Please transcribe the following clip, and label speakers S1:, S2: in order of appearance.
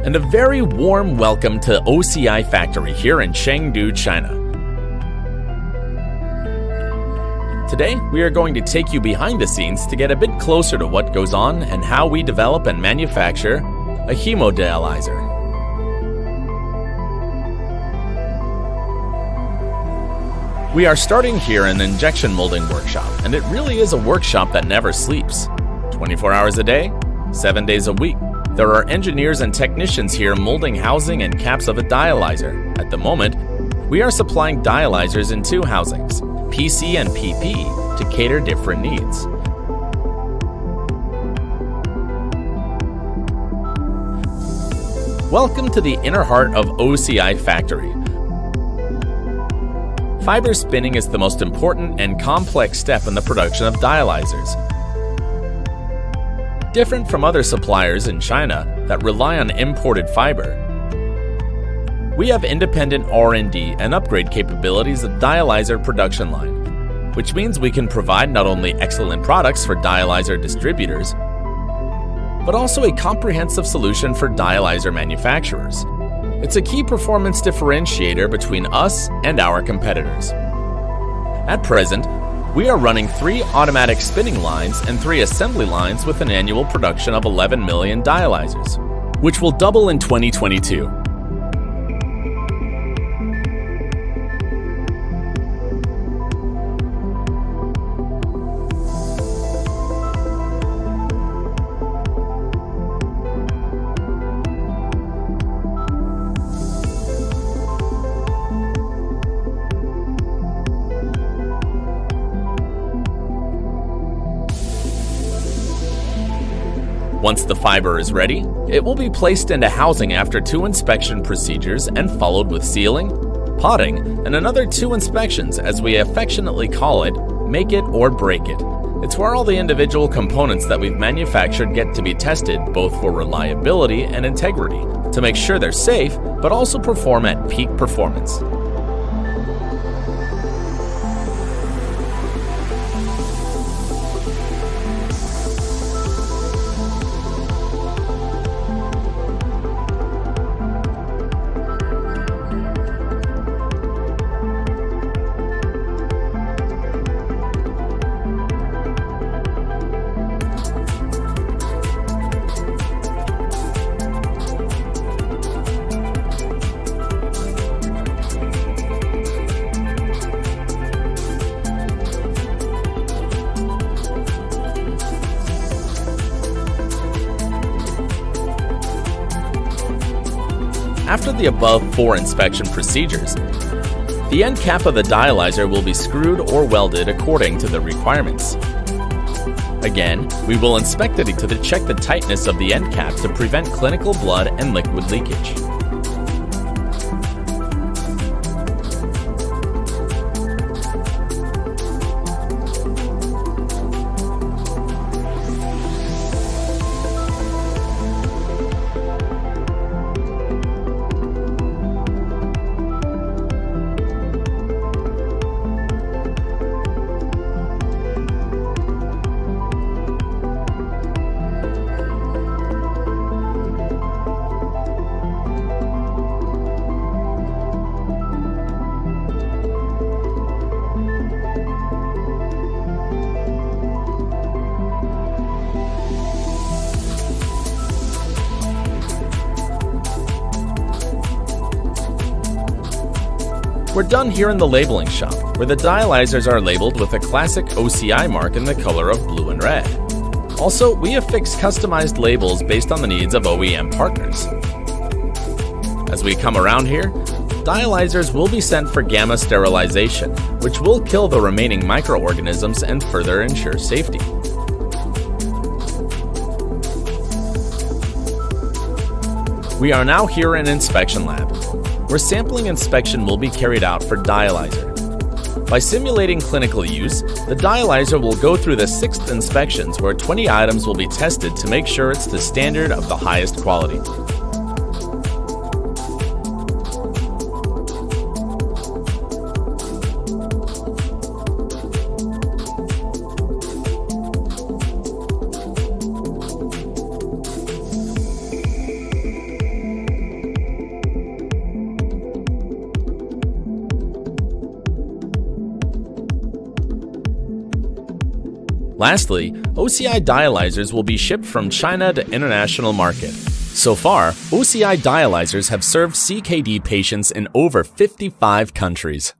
S1: and a very warm welcome to OCI Factory here in Chengdu, China. Today, we are going to take you behind the scenes to get a bit closer to what goes on and how we develop and manufacture a hemodialyzer. We are starting here in an injection molding workshop, and it really is a workshop that never sleeps. 24 hours a day, 7 days a week. There are engineers and technicians here molding housing and caps of a dialyzer. At the moment, we are supplying dialyzers in two housings, PC and PP, to cater different needs. Welcome to the inner heart of OCI Factory. Fiber spinning is the most important and complex step in the production of dialyzers. Different from other suppliers in China that rely on imported fiber, we have independent R&D and upgrade capabilities of dialyzer production line, which means we can provide not only excellent products for dialyzer distributors, but also a comprehensive solution for dialyzer manufacturers. It's a key performance differentiator between us and our competitors. At present, we are running 3 automatic spinning lines and 3 assembly lines with an annual production of 11 million dialyzers, which will double in 2022. Once the fiber is ready, it will be placed into housing after 2 inspection procedures and followed with sealing, potting, and another 2 inspections, as we affectionately call it, make it or break it. It's where all the individual components that we've manufactured get to be tested both for reliability and integrity to make sure they're safe, but also perform at peak performance. After the above 4 inspection procedures, the end cap of the dialyzer will be screwed or welded according to the requirements. Again, we will inspect it to check the tightness of the end cap to prevent clinical blood and liquid leakage. We're done here in the labeling shop, where the dialyzers are labeled with a classic OCI mark in the color of blue and red. Also, we have fixed customized labels based on the needs of OEM partners. As we come around here, dialyzers will be sent for gamma sterilization, which will kill the remaining microorganisms and further ensure safety. We are now here in inspection lab, where sampling inspection will be carried out for dialyzer. By simulating clinical use, the dialyzer will go through the 6th inspections where 20 items will be tested to make sure it's the standard of the highest quality. Lastly, OCI dialyzers will be shipped from China to international market. So far, OCI dialyzers have served CKD patients in over 55 countries.